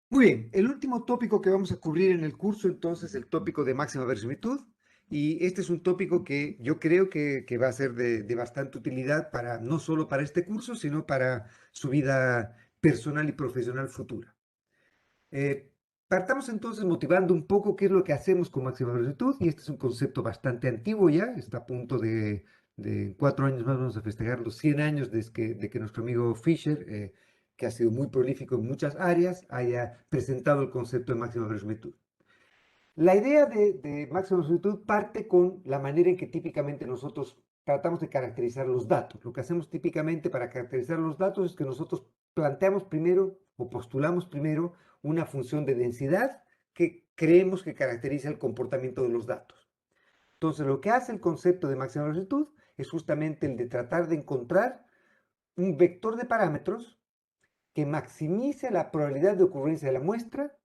Muy bien, el último tópico que vamos a cubrir en el curso, entonces, el tópico de máxima verosimilitud. Y este es un tópico que yo creo que va a ser de bastante utilidad para, no solo para este curso, sino para su vida personal y profesional futura. Eh, Partamos entonces motivando un poco qué es lo que hacemos con máxima verosimilitud. Y este es un concepto bastante antiguo ya, está a punto de 4 años más vamos a festejar los 100 años de que nuestro amigo Fisher, que ha sido muy prolífico en muchas áreas, haya presentado el concepto de máxima verosimilitud. La idea de máxima verosimilitud parte con la manera en que típicamente nosotros tratamos de caracterizar los datos. Lo que hacemos típicamente para caracterizar los datos es que nosotros planteamos primero o postulamos primero una función de densidad que creemos que caracteriza el comportamiento de los datos. Entonces, lo que hace el concepto de máxima verosimilitud es justamente el de tratar de encontrar un vector de parámetros que maximice la probabilidad de ocurrencia de la muestra,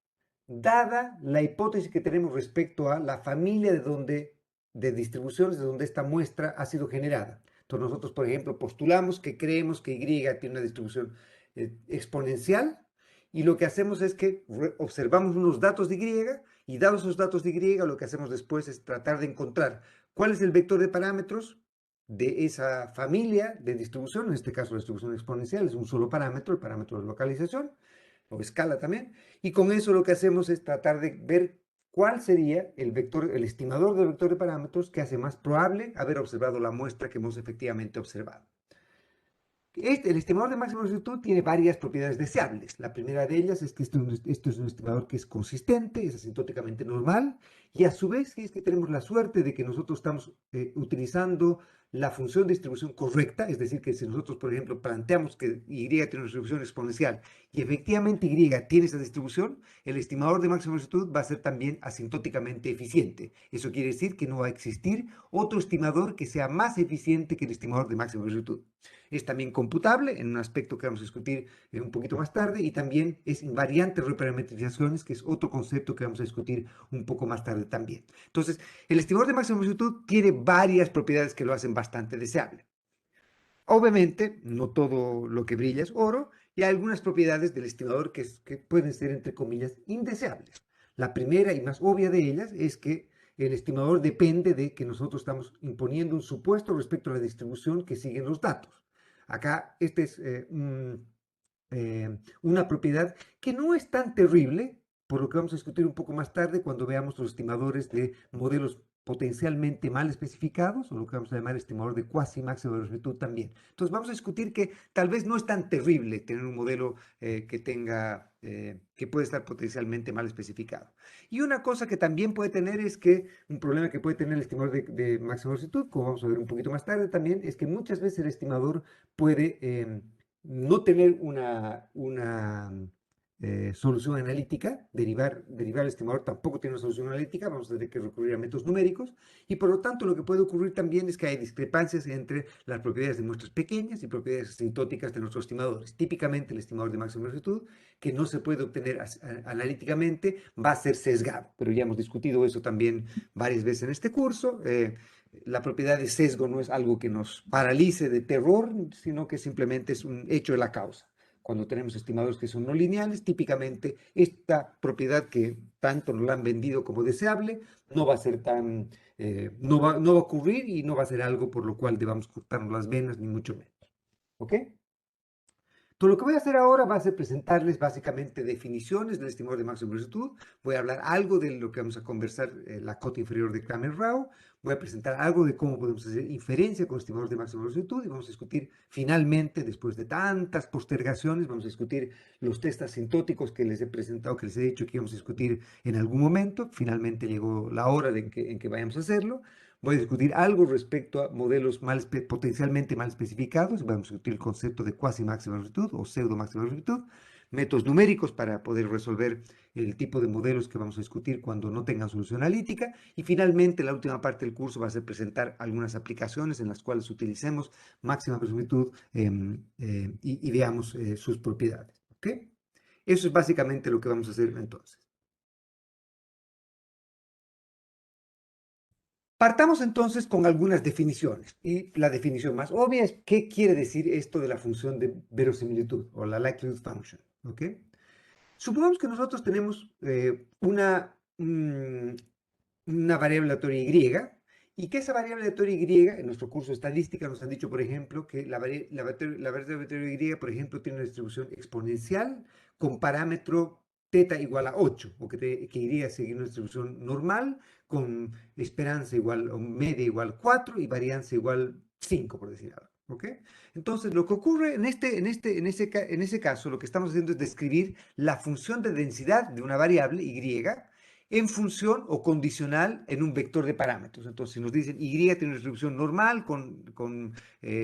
dada la hipótesis que tenemos respecto a la familia de distribuciones de donde esta muestra ha sido generada. Entonces nosotros, por ejemplo, postulamos que creemos que Y tiene una distribución exponencial, y lo que hacemos es que observamos unos datos de Y dados esos datos de Y, lo que hacemos después es tratar de encontrar cuál es el vector de parámetros de esa familia de distribución. En este caso la distribución exponencial es un solo parámetro, el parámetro de localización, o escala también, y con eso lo que hacemos es tratar de ver cuál sería el vector, el estimador del vector de parámetros que hace más probable haber observado la muestra que hemos efectivamente observado. El estimador de máxima verosimilitud tiene varias propiedades deseables. La primera de ellas es que esto es un estimador que es consistente, es asintóticamente normal, y a su vez es que tenemos la suerte de que nosotros estamos utilizando la función de distribución correcta, es decir, que si nosotros, por ejemplo, planteamos que Y tiene una distribución exponencial y efectivamente Y tiene esa distribución, el estimador de máxima verosimilitud va a ser también asintóticamente eficiente. Eso quiere decir que no va a existir otro estimador que sea más eficiente que el estimador de máxima verosimilitud. Es también computable en un aspecto que vamos a discutir un poquito más tarde, y también es invariante reparametrizaciones, que es otro concepto que vamos a discutir un poco más tarde también. Entonces, el estimador de máxima verosimilitud tiene varias propiedades que lo hacen bastante deseable. Obviamente, no todo lo que brilla es oro, y hay algunas propiedades del estimador que pueden ser, entre comillas, indeseables. La primera y más obvia de ellas es que el estimador depende de que nosotros estamos imponiendo un supuesto respecto a la distribución que siguen los datos. Acá, este es una propiedad que no es tan terrible, por lo que vamos a discutir un poco más tarde cuando veamos los estimadores de modelos potencialmente mal especificados, o lo que vamos a llamar estimador de cuasi máxima verosimilitud también. Entonces vamos a discutir que tal vez no es tan terrible tener un modelo que puede estar potencialmente mal especificado. Y una cosa que también puede tener es que un problema que puede tener el estimador de máxima verosimilitud, como vamos a ver un poquito más tarde también, es que muchas veces el estimador puede no tener una solución analítica. Derivar el estimador tampoco tiene una solución analítica, vamos a tener que recurrir a métodos numéricos, y por lo tanto lo que puede ocurrir también es que hay discrepancias entre las propiedades de muestras pequeñas y propiedades asintóticas de nuestros estimadores. Típicamente el estimador de máxima verosimilitud, que no se puede obtener analíticamente, va a ser sesgado, pero ya hemos discutido eso también varias veces en este curso. La propiedad de sesgo no es algo que nos paralice de terror, sino que simplemente es un hecho de la causa. Cuando tenemos estimadores que son no lineales, típicamente esta propiedad, que tanto nos la han vendido como deseable, no va a ser no va a ocurrir, y no va a ser algo por lo cual debamos cortarnos las venas, ni mucho menos. ¿Ok? Entonces, lo que voy a hacer ahora va a ser presentarles básicamente definiciones del estimador de máxima verosimilitud. Voy a hablar algo de lo que vamos a conversar, la cota inferior de Kramer-Rao. Voy a presentar algo de cómo podemos hacer inferencia con estimadores de máxima verosimilitud, y vamos a discutir finalmente, después de tantas postergaciones, vamos a discutir los test asintóticos que les he presentado, que les he dicho que íbamos a discutir en algún momento. Finalmente llegó la hora en que vayamos a hacerlo. Voy a discutir algo respecto a modelos potencialmente mal especificados. Vamos a discutir el concepto de cuasi máxima verosimilitud o pseudo máxima verosimilitud, métodos numéricos para poder resolver el tipo de modelos que vamos a discutir cuando no tengan solución analítica. Y finalmente, la última parte del curso va a ser presentar algunas aplicaciones en las cuales utilicemos máxima verosimilitud y veamos sus propiedades. ¿Ok? Eso es básicamente lo que vamos a hacer entonces. Partamos entonces con algunas definiciones. Y la definición más obvia es qué quiere decir esto de la función de verosimilitud o la likelihood function. ¿Ok? Supongamos que nosotros tenemos una variable aleatoria Y, y que esa variable aleatoria Y, en nuestro curso de estadística nos han dicho, por ejemplo, que la variable aleatoria Y, por ejemplo, tiene una distribución exponencial con parámetro teta igual a 8, o que Y sigue una distribución normal con esperanza igual, o media igual 4 y varianza igual 5, por decir algo. ¿Ok? Entonces, lo que ocurre en ese caso, lo que estamos haciendo es describir la función de densidad de una variable Y en función o condicional en un vector de parámetros. Entonces, si nos dicen Y tiene una distribución normal con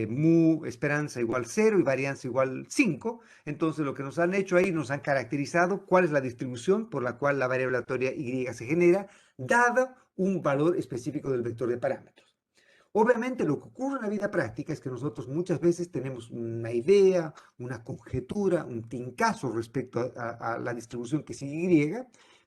mu esperanza igual 0 y varianza igual 5, entonces lo que nos han hecho ahí, nos han caracterizado cuál es la distribución por la cual la variable aleatoria Y se genera, dada un valor específico del vector de parámetros. Obviamente lo que ocurre en la vida práctica es que nosotros muchas veces tenemos una idea, una conjetura, un tincazo respecto a la distribución que sigue Y,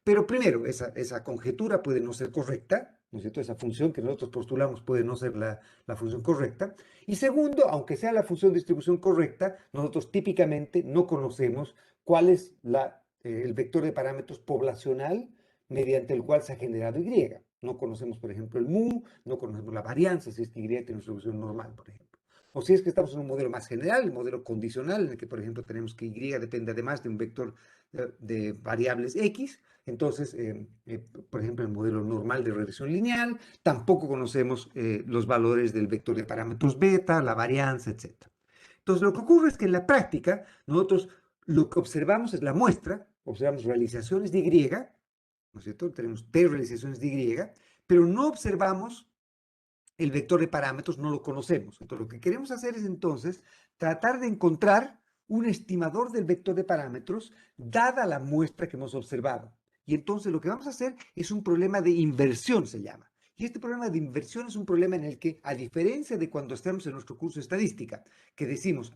pero primero, esa conjetura puede no ser correcta, ¿no es cierto? Esa función que nosotros postulamos puede no ser la función correcta. Y segundo, aunque sea la función de distribución correcta, nosotros típicamente no conocemos cuál es el vector de parámetros poblacional mediante el cual se ha generado Y. No conocemos, por ejemplo, el mu, no conocemos la varianza, si es que Y tiene una distribución normal, por ejemplo. O si es que estamos en un modelo más general, el modelo condicional, en el que, por ejemplo, tenemos que Y depende además de un vector de variables X. Entonces, por ejemplo, en el modelo normal de regresión lineal, tampoco conocemos los valores del vector de parámetros beta, la varianza, etc. Entonces, lo que ocurre es que en la práctica, nosotros lo que observamos es la muestra, observamos realizaciones de Y, ¿no es cierto? Tenemos T realizaciones de Y, pero no observamos el vector de parámetros, no lo conocemos. Entonces, lo que queremos hacer es entonces tratar de encontrar un estimador del vector de parámetros dada la muestra que hemos observado. Y entonces lo que vamos a hacer es un problema de inversión, se llama. Y este problema de inversión es un problema en el que, a diferencia de cuando estamos en nuestro curso de estadística, que decimos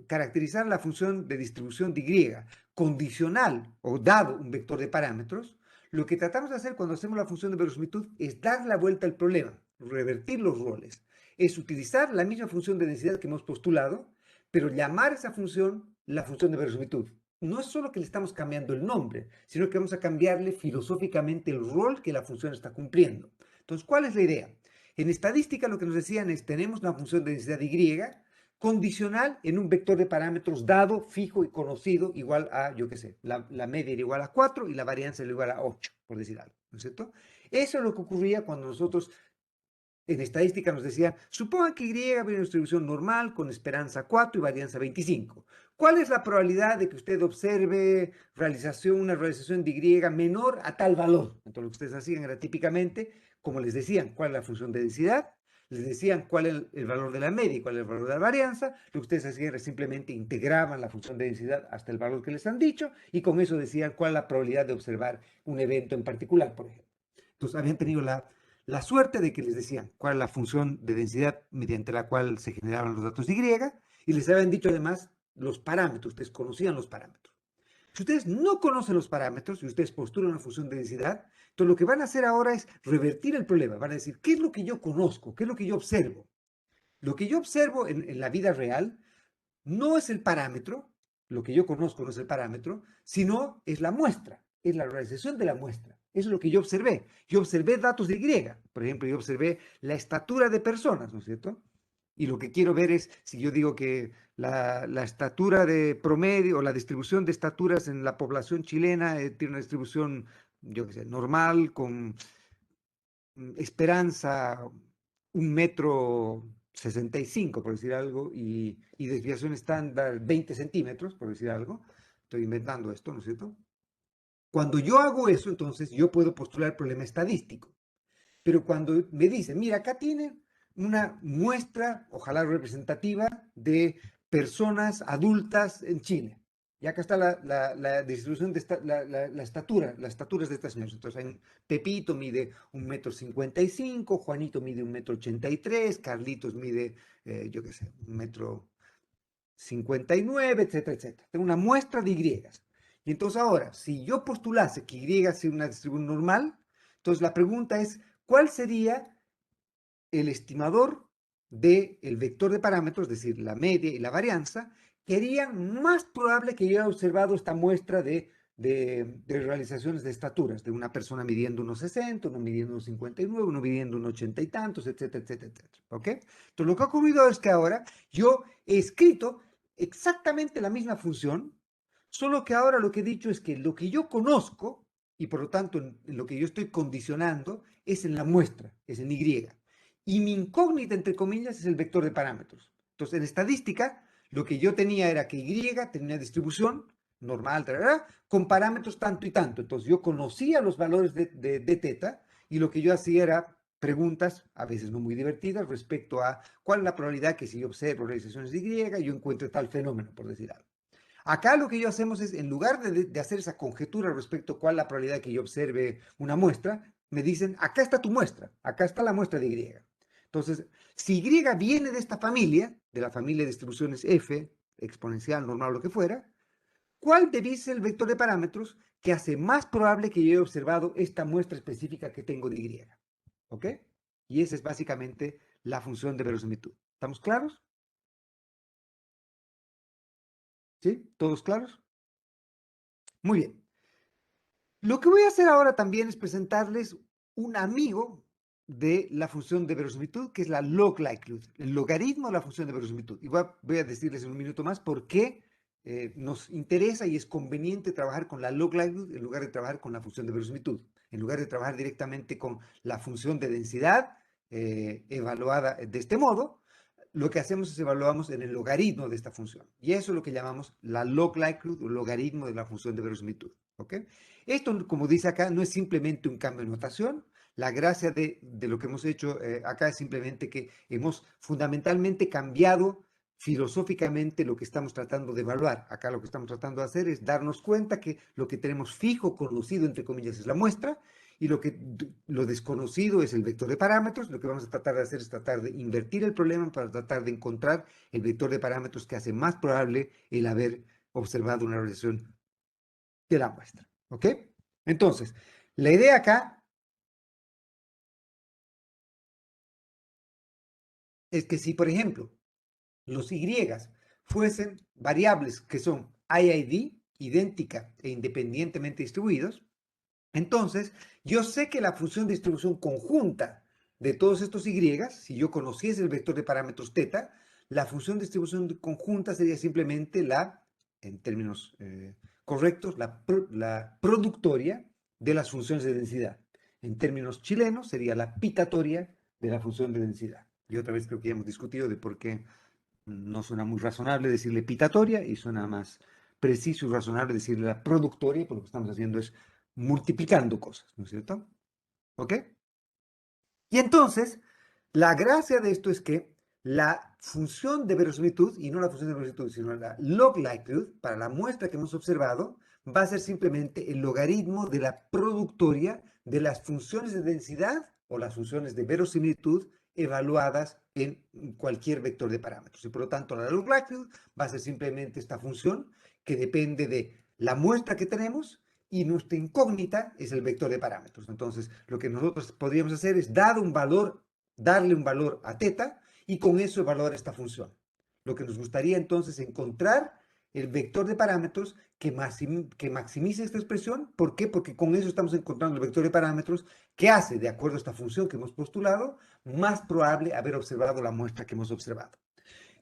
caracterizar la función de distribución de Y condicional o dado un vector de parámetros, lo que tratamos de hacer cuando hacemos la función de verosimilitud es dar la vuelta al problema, revertir los roles. Es utilizar la misma función de densidad que hemos postulado, pero llamar esa función la función de verosimilitud. No es solo que le estamos cambiando el nombre, sino que vamos a cambiarle filosóficamente el rol que la función está cumpliendo. Entonces, ¿cuál es la idea? En estadística lo que nos decían es, tenemos una función de densidad Y condicional en un vector de parámetros dado, fijo y conocido, igual a, yo qué sé, la media era igual a 4 y la varianza era igual a 8, por decir algo, ¿no es cierto? Eso es lo que ocurría cuando nosotros en estadística nos decían, suponga que Y tiene una distribución normal con esperanza 4 y varianza 25. ¿Cuál es la probabilidad de que usted observe una realización de Y menor a tal valor? Entonces lo que ustedes hacían era típicamente, como les decían, cuál es la función de densidad, les decían cuál es el valor de la media y cuál es el valor de la varianza, lo que ustedes hacían era simplemente integraban la función de densidad hasta el valor que les han dicho y con eso decían cuál es la probabilidad de observar un evento en particular, por ejemplo. Entonces habían tenido la suerte de que les decían cuál es la función de densidad mediante la cual se generaban los datos de y les habían dicho además los parámetros, ustedes conocían los parámetros. Si ustedes no conocen los parámetros y ustedes postulan una función de densidad, entonces lo que van a hacer ahora es revertir el problema. Van a decir, ¿qué es lo que yo conozco? ¿Qué es lo que yo observo? Lo que yo observo en la vida real no es el parámetro, lo que yo conozco no es el parámetro, sino es la muestra, es la realización de la muestra. Eso es lo que yo observé. Yo observé datos de Y. Por ejemplo, yo observé la estatura de personas, ¿no es cierto? Y lo que quiero ver es, si yo digo que la estatura de promedio o la distribución de estaturas en la población chilena tiene una distribución, yo qué sé, normal, con esperanza 1,65 m, por decir algo, y desviación estándar 20 centímetros, por decir algo. Estoy inventando esto, ¿no es cierto? Cuando yo hago eso, entonces yo puedo postular el problema estadístico. Pero cuando me dicen, mira, acá tiene una muestra, ojalá representativa, de personas adultas en Chile. Y acá está la distribución de las estaturas de estas señoras. Entonces, hay Pepito mide 1,55 m, Juanito mide 1,83 m, Carlitos mide, yo qué sé, 1,59 m, etcétera, etcétera. Tengo una muestra de Y. Y entonces ahora, si yo postulase que Y sea una distribución normal, entonces la pregunta es, ¿cuál sería el estimador del vector de parámetros, es decir, la media y la varianza, querían más probable que yo haya observado esta muestra de realizaciones de estaturas, de una persona midiendo unos 60, uno midiendo unos 59, uno midiendo unos 80 y tantos, etcétera, etcétera, etcétera. ¿Ok? Entonces, lo que ha ocurrido es que ahora yo he escrito exactamente la misma función, solo que ahora lo que he dicho es que lo que yo conozco, y por lo tanto en lo que yo estoy condicionando, es en la muestra, es en Y. Y mi incógnita, entre comillas, es el vector de parámetros. Entonces, en estadística, lo que yo tenía era que Y tenía una distribución normal, con parámetros tanto y tanto. Entonces, yo conocía los valores de teta y lo que yo hacía era preguntas, a veces no muy divertidas, respecto a cuál es la probabilidad que si yo observo realizaciones de Y, yo encuentre tal fenómeno, por decir algo. Acá lo que yo hacemos es, en lugar de hacer esa conjetura respecto a cuál es la probabilidad que yo observe una muestra, me dicen, acá está tu muestra, acá está la muestra de Y. Entonces, si Y viene de esta familia, de la familia de distribuciones F, exponencial, normal o lo que fuera, ¿cuál debe ser el vector de parámetros que hace más probable que yo haya observado esta muestra específica que tengo de Y? ¿Ok? Y esa es básicamente la función de verosimilitud. ¿Estamos claros? ¿Sí? ¿Todos claros? Muy bien. Lo que voy a hacer ahora también es presentarles un amigo de la función de verosimilitud, que es la log likelihood, el logaritmo de la función de verosimilitud. Y voy a decirles en un minuto más por qué nos interesa y es conveniente trabajar con la log likelihood en lugar de trabajar con la función de verosimilitud, en lugar de trabajar directamente con la función de densidad evaluada de este modo. Lo que hacemos es evaluamos en el logaritmo de esta función. Y eso es lo que llamamos la log likelihood o logaritmo de la función de verosimilitud. ¿Ok? Esto, como dice acá, no es simplemente un cambio de notación. La gracia de lo que hemos hecho acá es simplemente que hemos fundamentalmente cambiado filosóficamente lo que estamos tratando de evaluar. Acá lo que estamos tratando de hacer es darnos cuenta que lo que tenemos fijo, conocido, entre comillas, es la muestra, y lo desconocido es el vector de parámetros. Lo que vamos a tratar de hacer es tratar de invertir el problema para tratar de encontrar el vector de parámetros que hace más probable el haber observado una relación de la muestra. ¿Ok? Entonces, la idea acá es que si, por ejemplo, los Y fuesen variables que son IID, idéntica e independientemente distribuidos, entonces yo sé que la función de distribución conjunta de todos estos Y, si yo conociese el vector de parámetros teta, la función de distribución conjunta sería simplemente en términos correctos, la productoria de las funciones de densidad. En términos chilenos sería la pitatoria de la función de densidad. Y otra vez creo que ya hemos discutido de por qué no suena muy razonable decirle pitatoria y suena más preciso y razonable decirle la productoria, porque lo que estamos haciendo es multiplicando cosas, ¿no es cierto? ¿Ok? Y entonces, la gracia de esto es que la función de verosimilitud, y no la función de verosimilitud, sino la log likelihood, para la muestra que hemos observado, va a ser simplemente el logaritmo de la productoria de las funciones de densidad o las funciones de verosimilitud evaluadas en cualquier vector de parámetros. Y por lo tanto, la log likelihood va a ser simplemente esta función que depende de la muestra que tenemos y nuestra incógnita es el vector de parámetros. Entonces, lo que nosotros podríamos hacer es darle un valor a teta y con eso evaluar esta función. Lo que nos gustaría entonces es encontrar el vector de parámetros que maximice esta expresión. ¿Por qué? Porque con eso estamos encontrando el vector de parámetros que hace, de acuerdo a esta función que hemos postulado, más probable haber observado la muestra que hemos observado.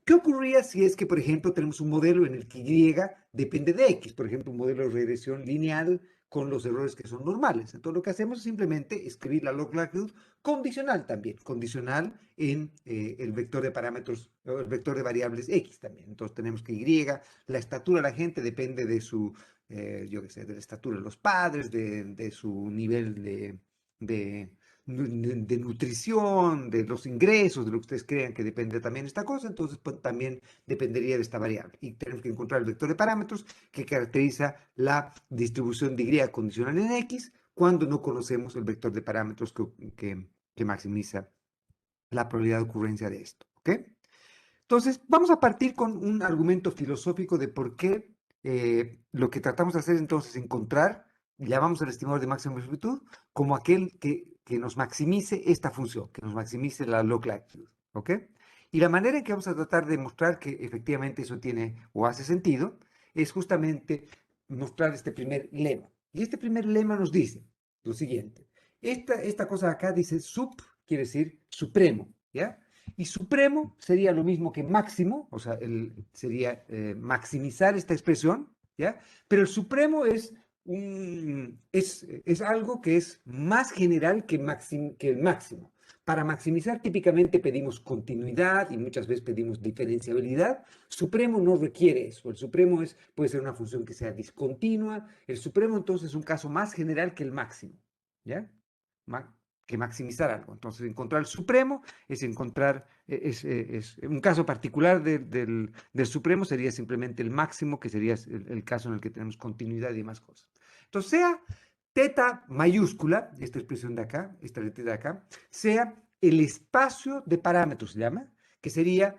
¿Qué ocurría si es que, por ejemplo, tenemos un modelo en el que Y depende de X? Por ejemplo, un modelo de regresión lineal con los errores que son normales. Entonces, lo que hacemos es simplemente escribir la log likelihood condicional también, condicional en el vector de parámetros, o el vector de variables X también. Entonces, tenemos que Y, la estatura de la gente depende de su, yo qué sé, de la estatura de los padres, de su nivel de de nutrición, de los ingresos, de lo que ustedes crean que depende también de esta cosa, entonces pues, también dependería de esta variable. Y tenemos que encontrar el vector de parámetros que caracteriza la distribución de Y condicional en X cuando no conocemos el vector de parámetros que maximiza la probabilidad de ocurrencia de esto. ¿Ok? Entonces, vamos a partir con un argumento filosófico de por qué lo que tratamos de hacer entonces es encontrar, llamamos al estimador de máxima amplitud como aquel que nos maximice esta función, que nos maximice la log likelihood. ¿Ok? Y la manera en que vamos a tratar de mostrar que efectivamente eso tiene o hace sentido es justamente mostrar este primer lema. Y este primer lema nos dice lo siguiente. Esta cosa acá dice sup, quiere decir supremo, ¿ya? Y supremo sería lo mismo que máximo, o sea, sería maximizar esta expresión, ¿ya? Pero el supremo es algo que es más general que el máximo. Para maximizar típicamente pedimos continuidad y muchas veces pedimos diferenciabilidad. Supremo no requiere eso. El supremo puede ser una función que sea discontinua. El supremo entonces es un caso más general que el máximo, ¿ya? Que maximizar algo. Entonces, encontrar el supremo es encontrar, es un caso particular del supremo sería simplemente el máximo, que sería el caso en el que tenemos continuidad y demás cosas. Entonces, sea teta mayúscula, esta expresión de acá, esta letra de acá, sea el espacio de parámetros, se llama, que sería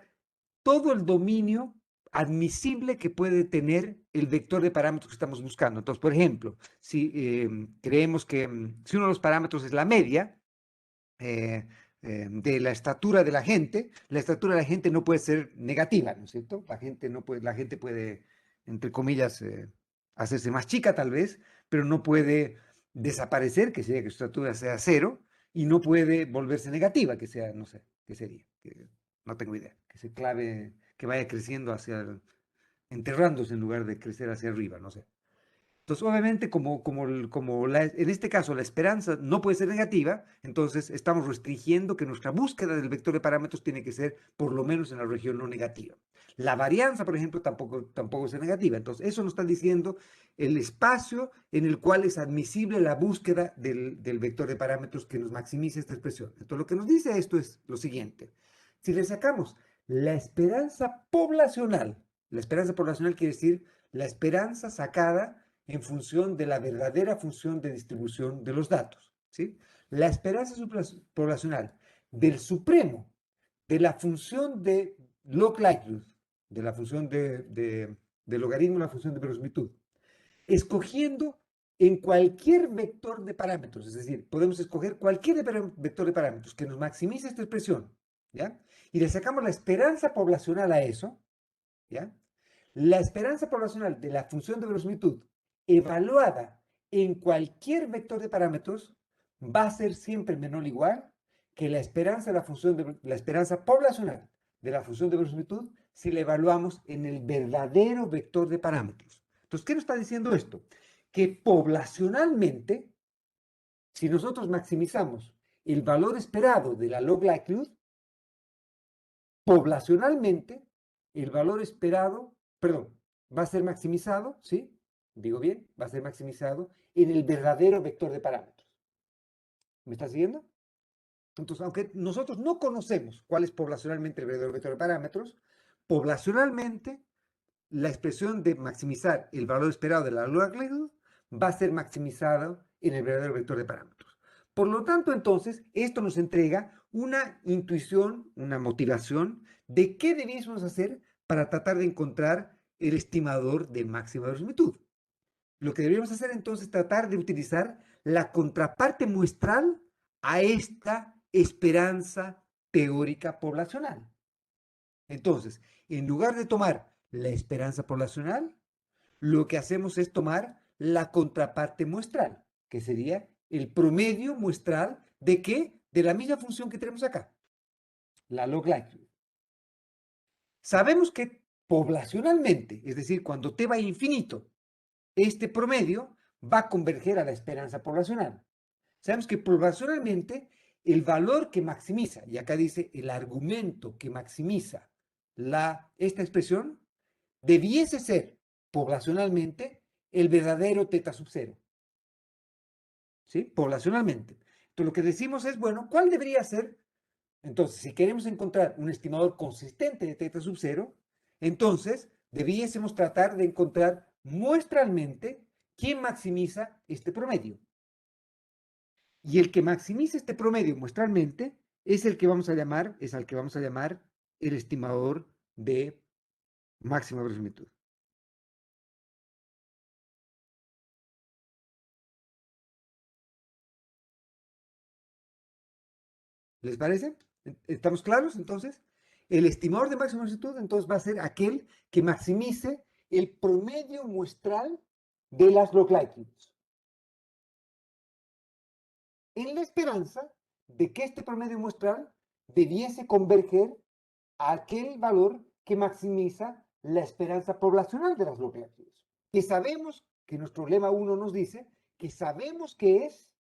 todo el dominio admisible que puede tener el vector de parámetros que estamos buscando. Entonces, por ejemplo, si creemos que si uno de los parámetros es la media de la estatura de la estatura de la gente no puede ser negativa, ¿no es cierto? La gente puede, entre comillas, hacerse más chica tal vez, pero no puede desaparecer, que sería que su estatura sea cero, y no puede volverse negativa, que sea, no sé, ¿qué sería? No tengo idea, que se clave, que vaya creciendo enterrándose en lugar de crecer hacia arriba, no sé. Entonces, obviamente, en este caso la esperanza no puede ser negativa, entonces estamos restringiendo que nuestra búsqueda del vector de parámetros tiene que ser por lo menos en la región no negativa. La varianza, por ejemplo, tampoco es negativa. Entonces, eso nos está diciendo el espacio en el cual es admisible la búsqueda del vector de parámetros que nos maximice esta expresión. Entonces, lo que nos dice esto es lo siguiente. Si le sacamos la esperanza poblacional quiere decir la esperanza sacada en función de la verdadera función de distribución de los datos. ¿Sí? La esperanza poblacional del supremo de la función de log likelihood, de la función de logaritmo, la función de verosimilitud, escogiendo en cualquier vector de parámetros, es decir, podemos escoger cualquier vector de parámetros que nos maximice esta expresión, ¿ya? Y le sacamos la esperanza poblacional a eso, ¿ya? La esperanza poblacional de la función de verosimilitud evaluada en cualquier vector de parámetros va a ser siempre menor o igual que la esperanza de la esperanza poblacional de la función de verosimilitud si la evaluamos en el verdadero vector de parámetros. Entonces, ¿qué nos está diciendo esto? Que poblacionalmente, si nosotros maximizamos el valor esperado de la log likelihood, poblacionalmente, el valor esperado, perdón, va a ser maximizado, ¿sí? Digo bien, va a ser maximizado en el verdadero vector de parámetros. ¿Me está siguiendo? Entonces, aunque nosotros no conocemos cuál es poblacionalmente el verdadero vector de parámetros, poblacionalmente la expresión de maximizar el valor esperado de la longitud va a ser maximizado en el verdadero vector de parámetros. Por lo tanto, entonces, esto nos entrega una intuición, una motivación de qué debiésemos hacer para tratar de encontrar el estimador de máxima verosimilitud. Lo que deberíamos hacer entonces es tratar de utilizar la contraparte muestral a esta esperanza teórica poblacional. Entonces, en lugar de tomar la esperanza poblacional, lo que hacemos es tomar la contraparte muestral, que sería el promedio muestral de qué? De la misma función que tenemos acá, la log likelihood. Sabemos que poblacionalmente, es decir, cuando t va a infinito, este promedio va a converger a la esperanza poblacional. Sabemos que poblacionalmente el valor que maximiza, y acá dice el argumento que maximiza esta expresión, debiese ser poblacionalmente el verdadero teta sub cero. ¿Sí? Poblacionalmente. Entonces lo que decimos es, bueno, ¿cuál debería ser? Entonces, si queremos encontrar un estimador consistente de teta sub cero, entonces debiésemos tratar de encontrar muestralmente quién maximiza este promedio. Y el que maximiza este promedio muestralmente es el que vamos a llamar, es al que vamos a llamar el estimador de máxima verosimilitud. ¿Les parece? ¿Estamos claros entonces? El estimador de máxima longitud entonces va a ser aquel que maximice el promedio muestral de las log likelihoods, en la esperanza de que este promedio muestral debiese converger a aquel valor que maximiza la esperanza poblacional de las log likelihoods, que sabemos que nuestro lema 1 nos dice que sabemos que es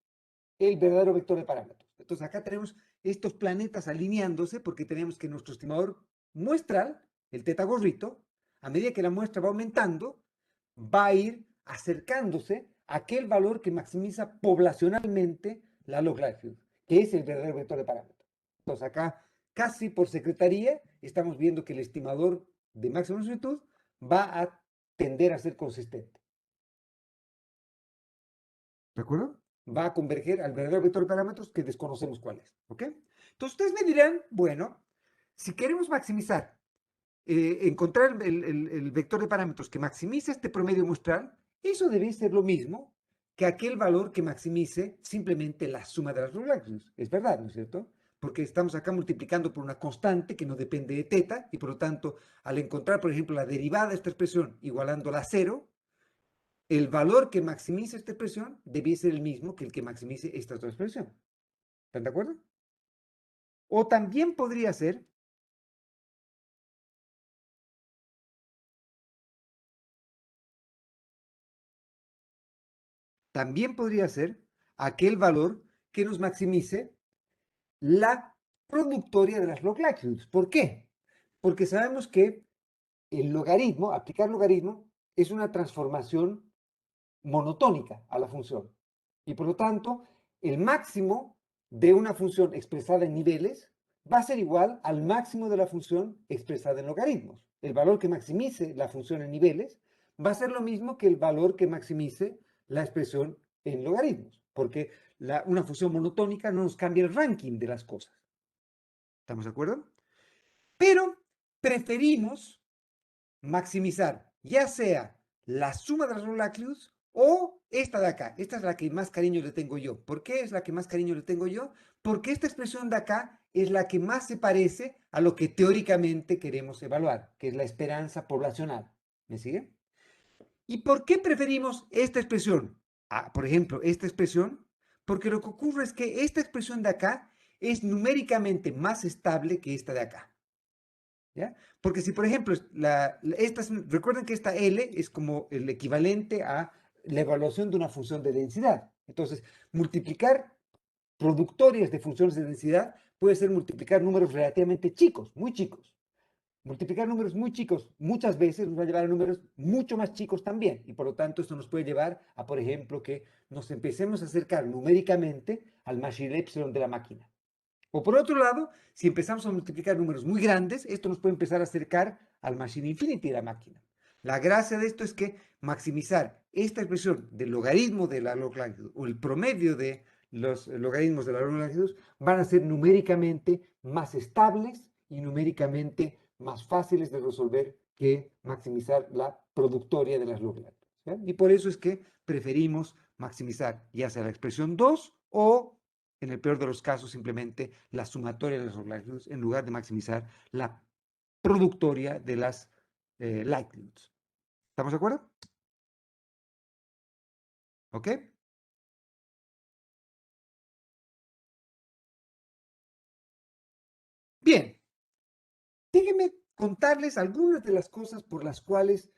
el verdadero vector de parámetros. Entonces acá tenemos estos planetas alineándose porque tenemos que nuestro estimador muestral, el teta gorrito, a medida que la muestra va aumentando, va a ir acercándose a aquel valor que maximiza poblacionalmente la log likelihood, que es el verdadero vector de parámetros. Entonces acá, casi por secretaría, estamos viendo que el estimador de máxima longitud va a tender a ser consistente. ¿De acuerdo? Va a converger al verdadero vector de parámetros que desconocemos cuál es. ¿Ok? Entonces ustedes me dirán, bueno, si queremos maximizar, encontrar el vector de parámetros que maximice este promedio muestral, eso debe ser lo mismo que aquel valor que maximice simplemente la suma de las log likelihoods. Es verdad, ¿no es cierto? Porque estamos acá multiplicando por una constante que no depende de teta y por lo tanto, al encontrar, por ejemplo, la derivada de esta expresión igualándola a cero, el valor que maximice esta expresión debe ser el mismo que el que maximice esta otra expresión. ¿Están de acuerdo? O también podría ser aquel valor que nos maximice la productoria de las log likelihoods. ¿Por qué? Porque sabemos que el logaritmo, aplicar logaritmo, es una transformación monotónica a la función. Y por lo tanto, el máximo de una función expresada en niveles va a ser igual al máximo de la función expresada en logaritmos. El valor que maximice la función en niveles va a ser lo mismo que el valor que maximice la expresión en logaritmos, porque una función monotónica no nos cambia el ranking de las cosas. ¿Estamos de acuerdo? Pero preferimos maximizar ya sea la suma de las log likelihoods o esta de acá. Esta es la que más cariño le tengo yo. ¿Por qué es la que más cariño le tengo yo? Porque esta expresión de acá es la que más se parece a lo que teóricamente queremos evaluar, que es la esperanza poblacional. ¿Me sigue? ¿Y por qué preferimos esta expresión? Por ejemplo, esta expresión, porque lo que ocurre es que esta expresión de acá es numéricamente más estable que esta de acá. ¿Ya? Porque si, por ejemplo, recuerden que esta L es como el equivalente a la evaluación de una función de densidad. Entonces, multiplicar productorias de funciones de densidad puede ser multiplicar números relativamente chicos, muy chicos. Multiplicar números muy chicos muchas veces nos va a llevar a números mucho más chicos también. Y por lo tanto, esto nos puede llevar a, por ejemplo, que nos empecemos a acercar numéricamente al machine epsilon de la máquina. O por otro lado, si empezamos a multiplicar números muy grandes, esto nos puede empezar a acercar al machine infinity de la máquina. La gracia de esto es que maximizar esta expresión del logaritmo de la log likelihood o el promedio de los logaritmos de la log likelihood van a ser numéricamente más estables y numéricamente más fáciles de resolver que maximizar la productoria de las log likelihood. Y por eso es que preferimos maximizar ya sea la expresión 2 o en el peor de los casos, simplemente la sumatoria de las log likelihoods en lugar de maximizar la productoria de las likelihoods. ¿Estamos de acuerdo? ¿Ok? Bien, déjenme contarles algunas de las cosas por las cuales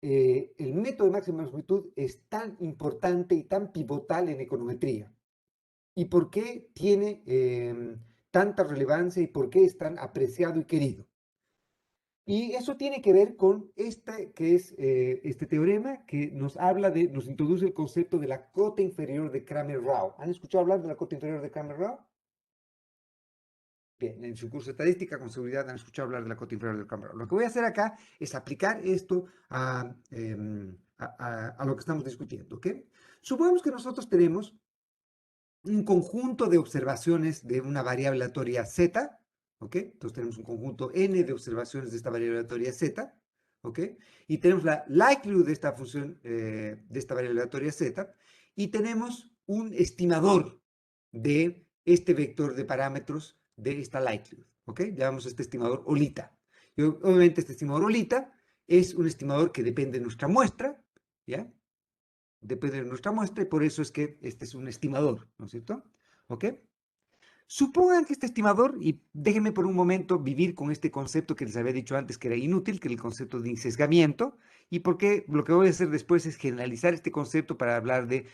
el método de máxima longitud es tan importante y tan pivotal en econometría. Y por qué tiene tanta relevancia y por qué es tan apreciado y querido. Y eso tiene que ver con este teorema que nos introduce el concepto de la cota inferior de Cramer-Rao. ¿Han escuchado hablar de la cota inferior de Cramer-Rao? Bien, en su curso de estadística, con seguridad han escuchado hablar de la cota inferior de Cramer-Rao. Lo que voy a hacer acá es aplicar esto a lo que estamos discutiendo, ¿ok? Supongamos que nosotros tenemos un conjunto de observaciones de una variable aleatoria z, ¿ok? Entonces tenemos un conjunto n de observaciones de esta variable aleatoria z, ¿ok? Y tenemos la likelihood de esta función, de esta variable aleatoria z, y tenemos un estimador de este vector de parámetros de esta likelihood, ¿ok? Llamamos a este estimador OLITA. Y obviamente este estimador OLITA es un estimador que depende de nuestra muestra, ¿ya? Depende de nuestra muestra y por eso es que este es un estimador, ¿no es cierto? ¿Ok? Supongan que este estimador, y déjenme por un momento vivir con este concepto que les había dicho antes que era inútil, que era el concepto de insesgamiento, y porque lo que voy a hacer después es generalizar este concepto para hablar de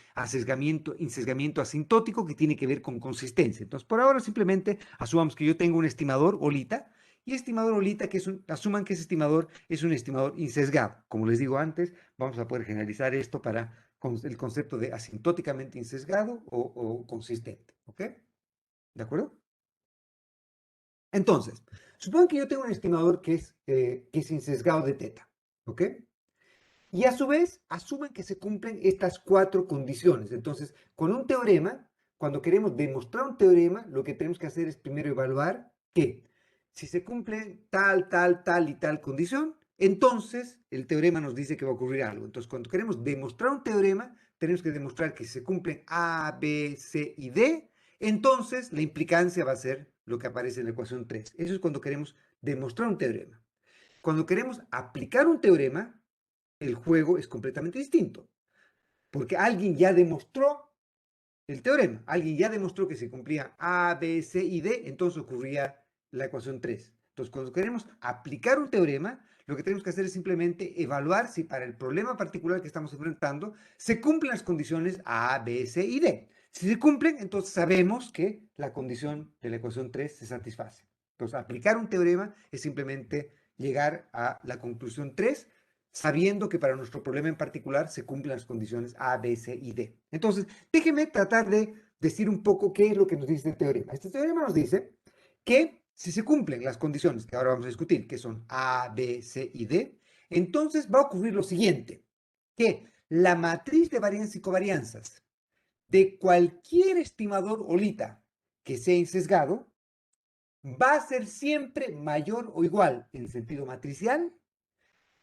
insesgamiento asintótico que tiene que ver con consistencia. Entonces, por ahora simplemente asumamos que yo tengo un estimador OLITA, y estimador OLITA, asuman que ese estimador es un estimador insesgado. Como les digo antes, vamos a poder generalizar esto para el concepto de asintóticamente insesgado o consistente, ¿ok? ¿De acuerdo? Entonces, supongo que yo tengo un estimador que es insesgado de teta, ¿ok? Y a su vez, asumen que se cumplen estas cuatro condiciones. Entonces, con un teorema, cuando queremos demostrar un teorema, lo que tenemos que hacer es primero evaluar que si se cumple tal, tal, tal y tal condición, entonces el teorema nos dice que va a ocurrir algo. Entonces, cuando queremos demostrar un teorema, tenemos que demostrar que si se cumplen A, B, C y D, entonces la implicancia va a ser lo que aparece en la ecuación 3. Eso es cuando queremos demostrar un teorema. Cuando queremos aplicar un teorema, el juego es completamente distinto, porque alguien ya demostró el teorema, alguien ya demostró que se cumplía A, B, C y D, entonces ocurría la ecuación 3. Entonces, cuando queremos aplicar un teorema, lo que tenemos que hacer es simplemente evaluar si para el problema particular que estamos enfrentando se cumplen las condiciones A, B, C y D. Si se cumplen, entonces sabemos que la condición de la ecuación 3 se satisface. Entonces, aplicar un teorema es simplemente llegar a la conclusión 3 sabiendo que para nuestro problema en particular se cumplen las condiciones A, B, C y D. Entonces, déjeme tratar de decir un poco qué es lo que nos dice el teorema. Este teorema nos dice que si se cumplen las condiciones que ahora vamos a discutir, que son A, B, C y D, entonces va a ocurrir lo siguiente, que la matriz de varianzas y covarianzas de cualquier estimador OLITA que sea insesgado va a ser siempre mayor o igual en sentido matricial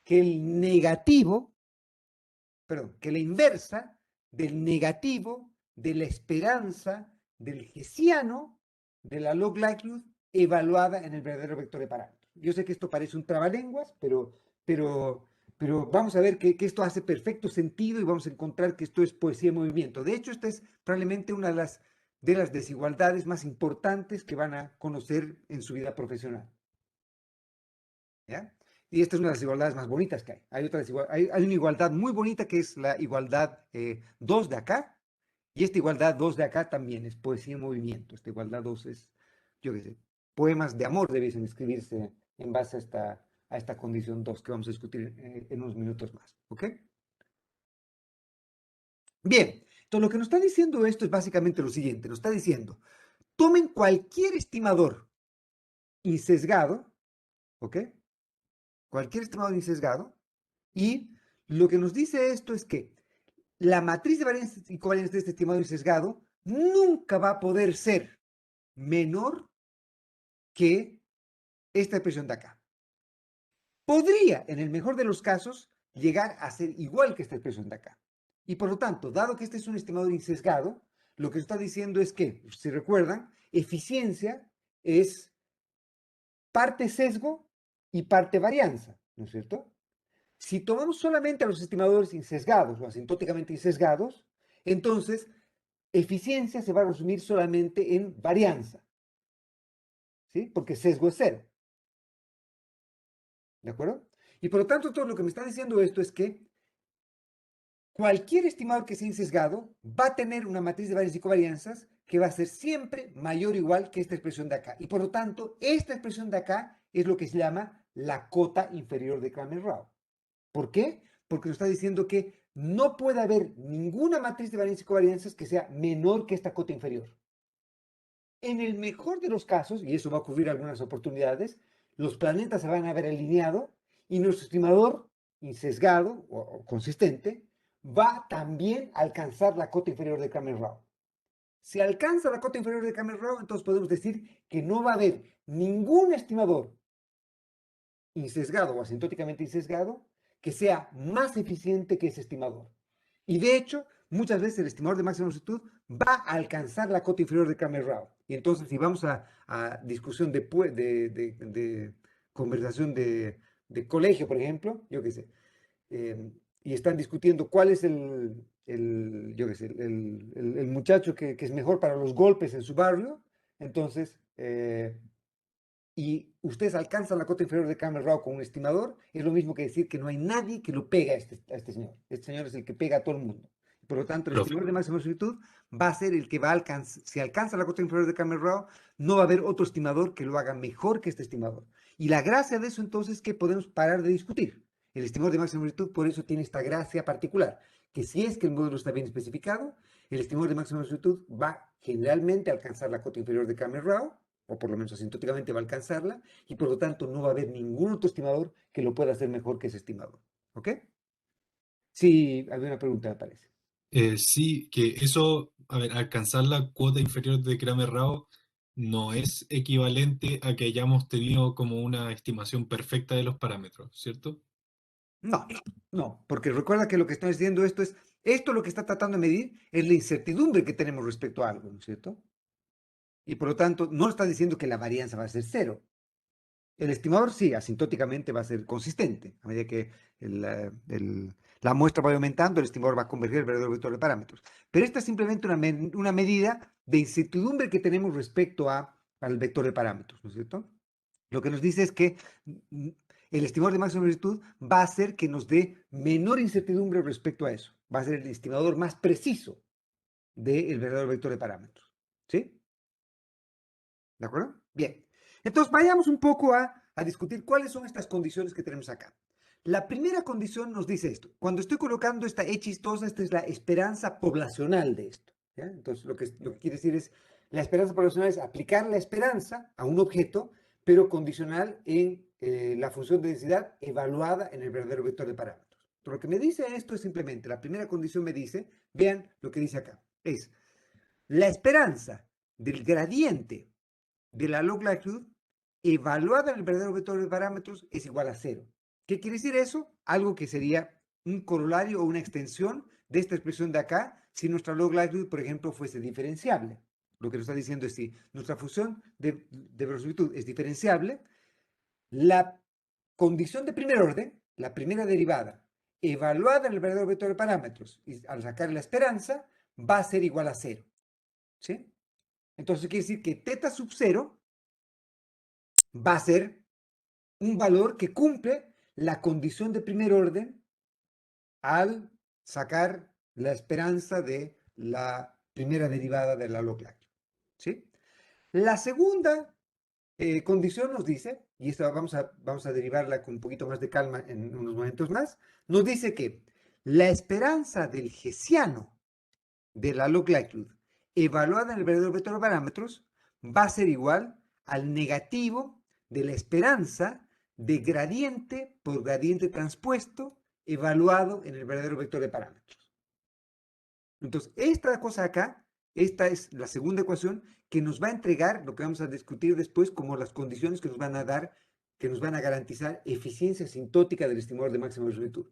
que el negativo, perdón, que la inversa del negativo de la esperanza del hessiano de la log likelihood evaluada en el verdadero vector de parámetros. Yo sé que esto parece un trabalenguas, pero, pero vamos a ver que esto hace perfecto sentido y vamos a encontrar que esto es poesía en movimiento. De hecho, esta es probablemente una de las desigualdades más importantes que van a conocer en su vida profesional. ¿Ya? Y esta es una de las igualdades más bonitas que hay. Hay una igualdad muy bonita que es la igualdad 2 de acá, y esta igualdad 2 de acá también es poesía en movimiento. Esta igualdad 2 es, yo qué sé, poemas de amor debiesen escribirse en base a esta condición 2 que vamos a discutir en unos minutos más. ¿Ok? Bien, entonces lo que nos está diciendo esto es básicamente lo siguiente. Nos está diciendo, tomen cualquier estimador insesgado, ¿ok? Cualquier estimador insesgado, y lo que nos dice esto es que la matriz de varianza y covarianza de este estimador sesgado nunca va a poder ser menor que esta expresión de acá. Podría, en el mejor de los casos, llegar a ser igual que esta expresión de acá. Y por lo tanto, dado que este es un estimador insesgado, lo que está diciendo es que, si recuerdan, eficiencia es parte sesgo y parte varianza, ¿no es cierto? Si tomamos solamente a los estimadores insesgados o asintóticamente insesgados, entonces eficiencia se va a resumir solamente en varianza, ¿sí? Porque sesgo es cero, ¿de acuerdo? Y por lo tanto, todo lo que me está diciendo esto es que cualquier estimador que sea insesgado va a tener una matriz de varianzas y covarianzas que va a ser siempre mayor o igual que esta expresión de acá. Y por lo tanto, esta expresión de acá es lo que se llama la cota inferior de Cramer-Rao. ¿Por qué? Porque nos está diciendo que no puede haber ninguna matriz de varianzas y covarianzas que sea menor que esta cota inferior. En el mejor de los casos, y eso va a ocurrir en algunas oportunidades, los planetas se van a ver alineado y nuestro estimador insesgado o consistente va también a alcanzar la cota inferior de Cramer-Rao. Si alcanza la cota inferior de Cramer-Rao, entonces podemos decir que no va a haber ningún estimador insesgado o asintóticamente insesgado que sea más eficiente que ese estimador. Y de hecho, muchas veces el estimador de máxima longitud va a alcanzar la cota inferior de Cramer-Rao. Y entonces, si vamos a discusión de conversación de colegio, por ejemplo, yo qué sé, y están discutiendo cuál es yo qué sé, el muchacho que es mejor para los golpes en su barrio, entonces, y ustedes alcanzan la cota inferior de Cameron Rao con un estimador, es lo mismo que decir que no hay nadie que lo pegue a este señor. Este señor es el que pega a todo el mundo. Por lo tanto, el Profe, estimador de máxima solicitud va a ser el que va a alcanzar, si alcanza la cota inferior de Cameron Rao, no va a haber otro estimador que lo haga mejor que este estimador. Y la gracia de eso entonces es que podemos parar de discutir. El estimador de máxima solicitud por eso tiene esta gracia particular, que si es que el modelo está bien especificado, el estimador de máxima solicitud va generalmente a alcanzar la cota inferior de Cameron Rao, o por lo menos asintóticamente va a alcanzarla, y por lo tanto no va a haber ningún otro estimador que lo pueda hacer mejor que ese estimador. ¿Ok? Sí, había una pregunta, me parece. sí, que eso, a ver, alcanzar la cuota inferior de Kramer-Rao no es equivalente a que hayamos tenido como una estimación perfecta de los parámetros, ¿cierto? No, no, porque recuerda que lo que estoy diciendo esto lo que está tratando de medir es la incertidumbre que tenemos respecto a algo, ¿no es cierto? Y por lo tanto, no está diciendo que la varianza va a ser cero. El estimador sí, asintóticamente va a ser consistente. A medida que la muestra va aumentando, el estimador va a converger el verdadero vector de parámetros. Pero esta es simplemente una medida de incertidumbre que tenemos respecto al vector de parámetros, ¿no es cierto? Lo que nos dice es que el estimador de máxima amplitud va a hacer que nos dé menor incertidumbre respecto a eso. Va a ser el estimador más preciso del verdadero vector de parámetros. ¿Sí? ¿De acuerdo? Bien. Entonces, vayamos un poco a discutir cuáles son estas condiciones que tenemos acá. La primera condición nos dice esto. Cuando estoy colocando esta E chistosa, esta es la esperanza poblacional de esto. ¿Ya? Entonces, lo que quiere decir es, la esperanza poblacional es aplicar la esperanza a un objeto, pero condicional en la función de densidad evaluada en el verdadero vector de parámetros. Entonces, lo que me dice esto es simplemente, la primera condición me dice, vean lo que dice acá, es la esperanza del gradiente de la log likelihood evaluada en el verdadero vector de parámetros es igual a cero. ¿Qué quiere decir eso? Algo que sería un corolario o una extensión de esta expresión de acá si nuestra log likelihood, por ejemplo, fuese diferenciable. Lo que nos está diciendo es si nuestra función de verosimilitud es diferenciable, la condición de primer orden, la primera derivada, evaluada en el verdadero vector de parámetros, y al sacar la esperanza, va a ser igual a cero. ¿Sí? Entonces quiere decir que teta sub cero va a ser un valor que cumple la condición de primer orden al sacar la esperanza de la primera derivada de la log Lagrange. ¿Sí? La segunda condición nos dice, y esta vamos a derivarla con un poquito más de calma en unos momentos más, nos dice que la esperanza del hessiano de la log likelihood evaluada en el verdadero vector de parámetros va a ser igual al negativo de la esperanza de gradiente por gradiente transpuesto evaluado en el verdadero vector de parámetros. Entonces, esta cosa acá, esta es la segunda ecuación que nos va a entregar lo que vamos a discutir después como las condiciones que nos van a dar, que nos van a garantizar eficiencia asintótica del estimador de máxima resolución.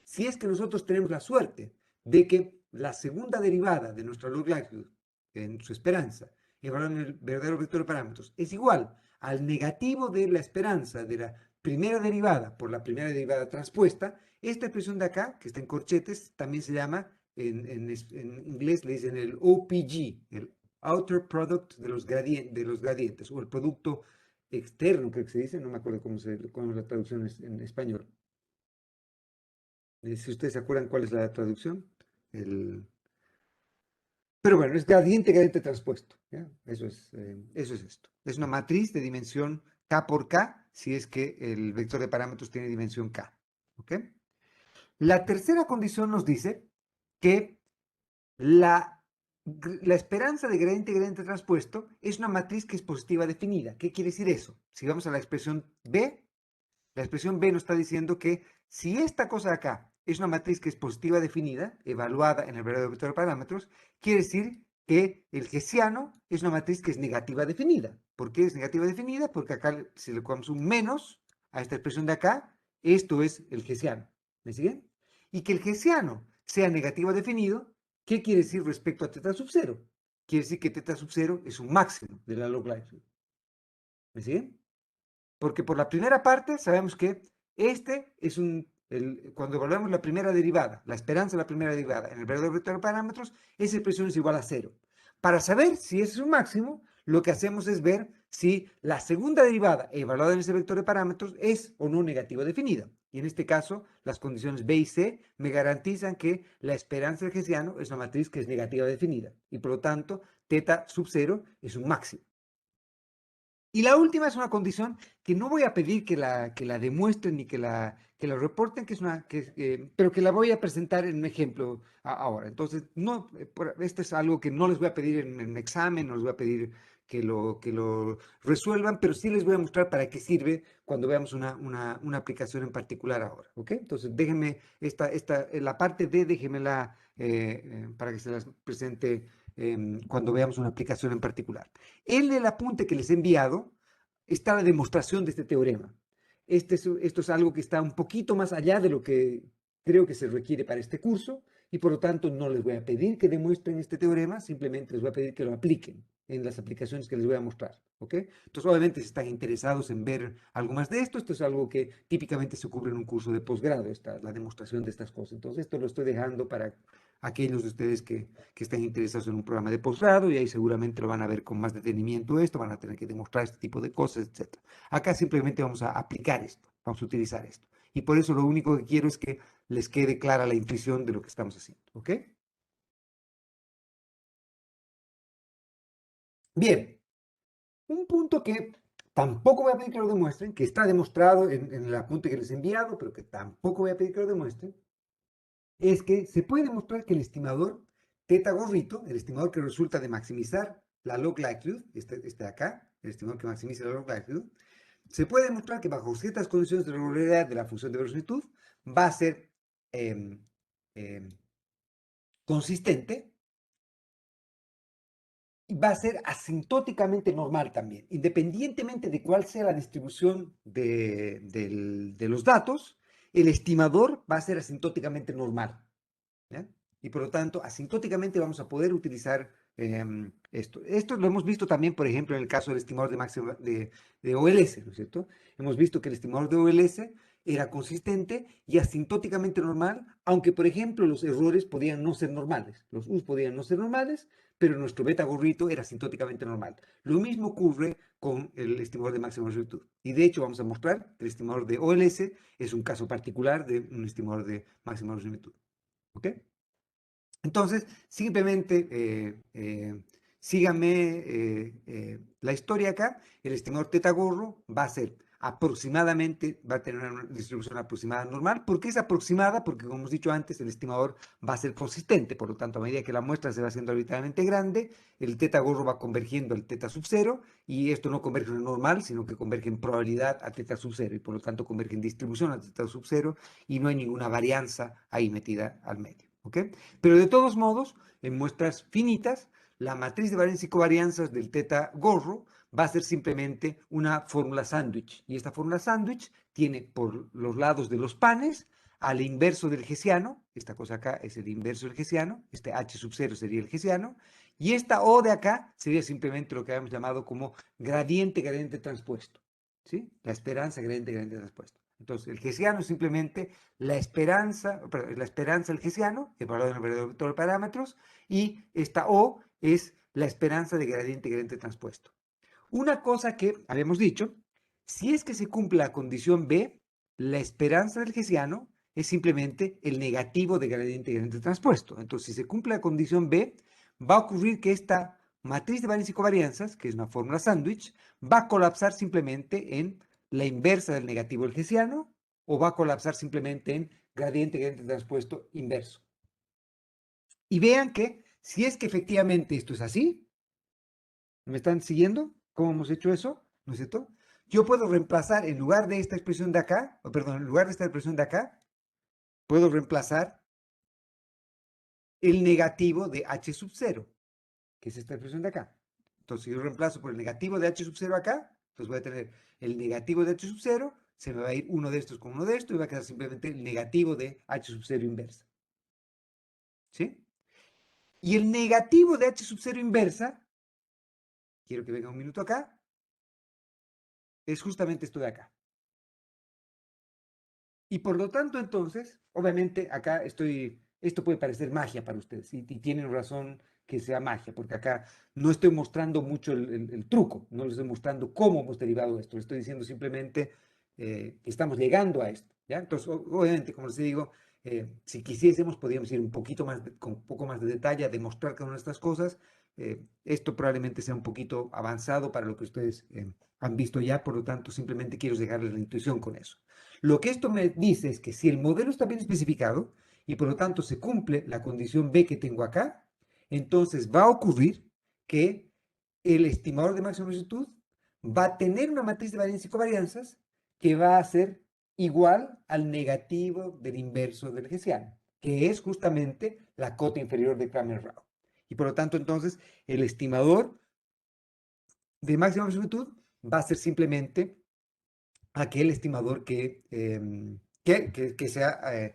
Si es que nosotros tenemos la suerte de que la segunda derivada de nuestra log likelihood en su esperanza, evaluada en el verdadero vector de parámetros, es igual al negativo de la esperanza de la primera derivada por la primera derivada transpuesta, esta expresión de acá, que está en corchetes, también se llama, en inglés le dicen el OPG, el Outer Product de los gradientes, o el producto externo, creo que se dice, no me acuerdo cómo es la traducción en español. Si ustedes se acuerdan cuál es la traducción. Pero bueno, es gradiente transpuesto. ¿Ya? Eso es esto. Es una matriz de dimensión K por K, si es que el vector de parámetros tiene dimensión K. ¿Ok? La tercera condición nos dice que la esperanza de gradiente transpuesto es una matriz que es positiva definida. ¿Qué quiere decir eso? Si vamos a la expresión B, la expresión B nos está diciendo que si esta cosa de acá es una matriz que es positiva definida, evaluada en el verdadero vector de parámetros, quiere decir que el hessiano es una matriz que es negativa definida. ¿Por qué es negativa definida? Porque acá si le colocamos un menos a esta expresión de acá, esto es el hessiano. ¿Me siguen? Y que el hessiano sea negativo definido, ¿qué quiere decir respecto a teta sub 0? quiere decir que θ sub 0 es un máximo de la log likelihood. ¿Me siguen? Porque por la primera parte sabemos que este es cuando evaluamos la primera derivada, la esperanza de la primera derivada en el verdadero vector de parámetros, esa expresión es igual a 0. Para saber si ese es un máximo, lo que hacemos es ver si la segunda derivada evaluada en ese vector de parámetros es o no negativa definida. Y en este caso, las condiciones B y C me garantizan que la esperanza del hessiano es una matriz que es negativa definida. Y por lo tanto, θ sub 0 es un máximo. Y la última es una condición que no voy a pedir que la demuestren ni que la reporten, pero que la voy a presentar en un ejemplo ahora. Entonces, no, esto es algo que no les voy a pedir en examen, no les voy a pedir que lo resuelvan, pero sí les voy a mostrar para qué sirve cuando veamos una aplicación en particular ahora. ¿Ok? Entonces, déjenme, la parte D, déjenmela para que se las presente cuando veamos una aplicación en particular. En el apunte que les he enviado está la demostración de este teorema. Esto es algo que está un poquito más allá de lo que creo que se requiere para este curso y por lo tanto no les voy a pedir que demuestren este teorema, simplemente les voy a pedir que lo apliquen en las aplicaciones que les voy a mostrar. ¿Ok? Entonces, obviamente, si están interesados en ver algo más de esto es algo que típicamente se cubre en un curso de posgrado, la demostración de estas cosas. Entonces, esto lo estoy dejando para aquellos de ustedes que estén interesados en un programa de posgrado y ahí seguramente lo van a ver con más detenimiento esto, van a tener que demostrar este tipo de cosas, etc. Acá simplemente vamos a aplicar esto, vamos a utilizar esto. Y por eso lo único que quiero es que les quede clara la intuición de lo que estamos haciendo, ¿ok? Bien, un punto que tampoco voy a pedir que lo demuestren, que está demostrado en el apunte que les he enviado, pero que tampoco voy a pedir que lo demuestren, es que se puede demostrar que el estimador teta gorrito, el estimador que resulta de maximizar la log likelihood, este de acá, el estimador que maximiza la log likelihood, se puede demostrar que bajo ciertas condiciones de regularidad de la función de verosimilitud va a ser eh, eh, consistente y va a ser asintóticamente normal también, independientemente de cuál sea la distribución de los datos, el estimador va a ser asintóticamente normal. ¿Ya? Y por lo tanto, asintóticamente vamos a poder utilizar esto. Esto lo hemos visto también, por ejemplo, en el caso del estimador de máxima de OLS, ¿no es cierto? Hemos visto que el estimador de OLS era consistente y asintóticamente normal, aunque, por ejemplo, los errores podían no ser normales. Los U's podían no ser normales, pero nuestro beta gorrito era asintóticamente normal. Lo mismo ocurre con el estimador de máxima verosimilitud. Y de hecho, vamos a mostrar que el estimador de OLS es un caso particular de un estimador de máxima verosimilitud. ¿Ok? Entonces, simplemente síganme la historia acá. El estimador teta gorro va a ser aproximadamente, va a tener una distribución aproximada normal. ¿Por qué es aproximada? Porque, como hemos dicho antes, el estimador va a ser consistente. Por lo tanto, a medida que la muestra se va haciendo arbitrariamente grande, el teta gorro va convergiendo al teta sub 0 y esto no converge en normal, sino que converge en probabilidad a teta sub 0 y por lo tanto converge en distribución a teta sub 0 y no hay ninguna varianza ahí metida al medio. ¿Ok? Pero de todos modos, en muestras finitas, la matriz de varianzas y covarianzas del teta gorro va a ser simplemente una fórmula sándwich. Y esta fórmula sándwich tiene por los lados de los panes al inverso del hessiano, esta cosa acá es el inverso del hessiano, este h sub 0 sería el hessiano, y esta O de acá sería simplemente lo que habíamos llamado como gradiente transpuesto. ¿Sí? La esperanza gradiente transpuesto. Entonces, el hessiano es simplemente la esperanza del hessiano, evaluado en el verdadero vector de parámetros, y esta O es la esperanza de gradiente transpuesto. Una cosa que habíamos dicho, si es que se cumple la condición B, la esperanza del hessiano es simplemente el negativo de gradiente transpuesto. Entonces, si se cumple la condición B, va a ocurrir que esta matriz de varianzas y covarianzas, que es una fórmula sándwich, va a colapsar simplemente en la inversa del negativo del hessiano o va a colapsar simplemente en gradiente transpuesto inverso. Y vean que si es que efectivamente esto es así, ¿me están siguiendo? ¿Cómo hemos hecho eso? ¿No es cierto? Yo puedo reemplazar en lugar de esta expresión de acá, o perdón, en lugar de esta expresión de acá, puedo reemplazar el negativo de h sub 0, que es esta expresión de acá. Entonces, si yo reemplazo por el negativo de h sub 0 acá, entonces voy a tener el negativo de h sub 0, se me va a ir uno de estos con uno de estos y va a quedar simplemente el negativo de h sub 0 inversa. ¿Sí? Y el negativo de h sub 0 inversa, quiero que venga un minuto acá, es justamente esto de acá. Y por lo tanto, entonces, obviamente acá esto puede parecer magia para ustedes, y tienen razón que sea magia, porque acá no estoy mostrando mucho el truco, no les estoy mostrando cómo hemos derivado esto, les estoy diciendo simplemente que estamos llegando a esto, ¿ya? Entonces, obviamente, como les digo, si quisiésemos, podríamos ir un poquito más, con un poco más de detalle a demostrar cada una de estas cosas. Esto probablemente sea un poquito avanzado para lo que ustedes han visto ya, por lo tanto, simplemente quiero dejarles la intuición con eso. Lo que esto me dice es que si el modelo está bien especificado y por lo tanto se cumple la condición B que tengo acá, entonces va a ocurrir que el estimador de máxima longitud va a tener una matriz de varianza y covarianzas que va a ser igual al negativo del inverso del hessiano, que es justamente la cota inferior de Kramer-Rao. Y por lo tanto, entonces, el estimador de máxima longitud va a ser simplemente aquel estimador que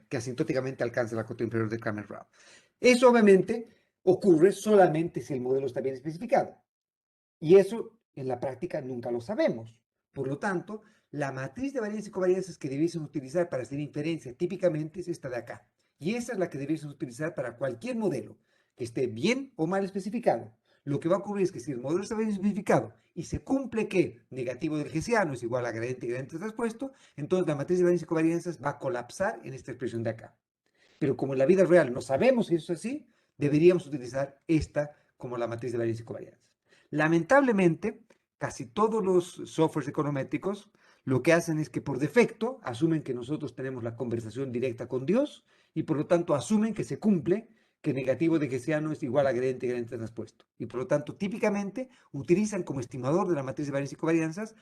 asintóticamente alcance la cota inferior de Kramer-Rao. Eso obviamente ocurre solamente si el modelo está bien especificado. Y eso en la práctica nunca lo sabemos. Por lo tanto, la matriz de varianzas y covarianzas que debiesen utilizar para hacer inferencia típicamente es esta de acá. Y esa es la que debiesen utilizar para cualquier modelo que esté bien o mal especificado. Lo que va a ocurrir es que si el modelo está bien especificado y se cumple que negativo del hessiano es igual a gradiente traspuesto, entonces la matriz de varianzas y covarianzas va a colapsar en esta expresión de acá. Pero como en la vida real no sabemos si eso es así, deberíamos utilizar esta como la matriz de varianza y covarianza. Lamentablemente, casi todos los softwares econométricos lo que hacen es que por defecto asumen que nosotros tenemos la conversación directa con Dios y por lo tanto asumen que se cumple que negativo de hessiano es igual a gradiente traspuesto. Y por lo tanto, típicamente utilizan como estimador de la matriz de varianza y covarianzas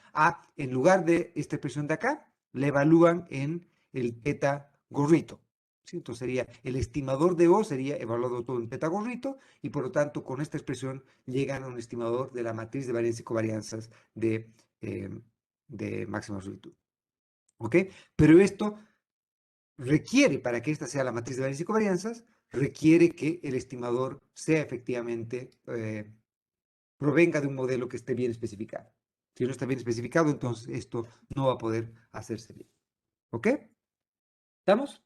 en lugar de esta expresión de acá, le evalúan en el teta gorrito. ¿Sí? Entonces sería el estimador de O sería evaluado todo en teta gorrito y por lo tanto con esta expresión llegan a un estimador de la matriz de varianza y covarianzas de máxima longitud. ¿Ok? Pero esto requiere, para que esta sea la matriz de varianza y covarianzas, requiere que el estimador sea efectivamente, provenga de un modelo que esté bien especificado. Si no está bien especificado, entonces esto no va a poder hacerse bien. ¿Ok? ¿Estamos?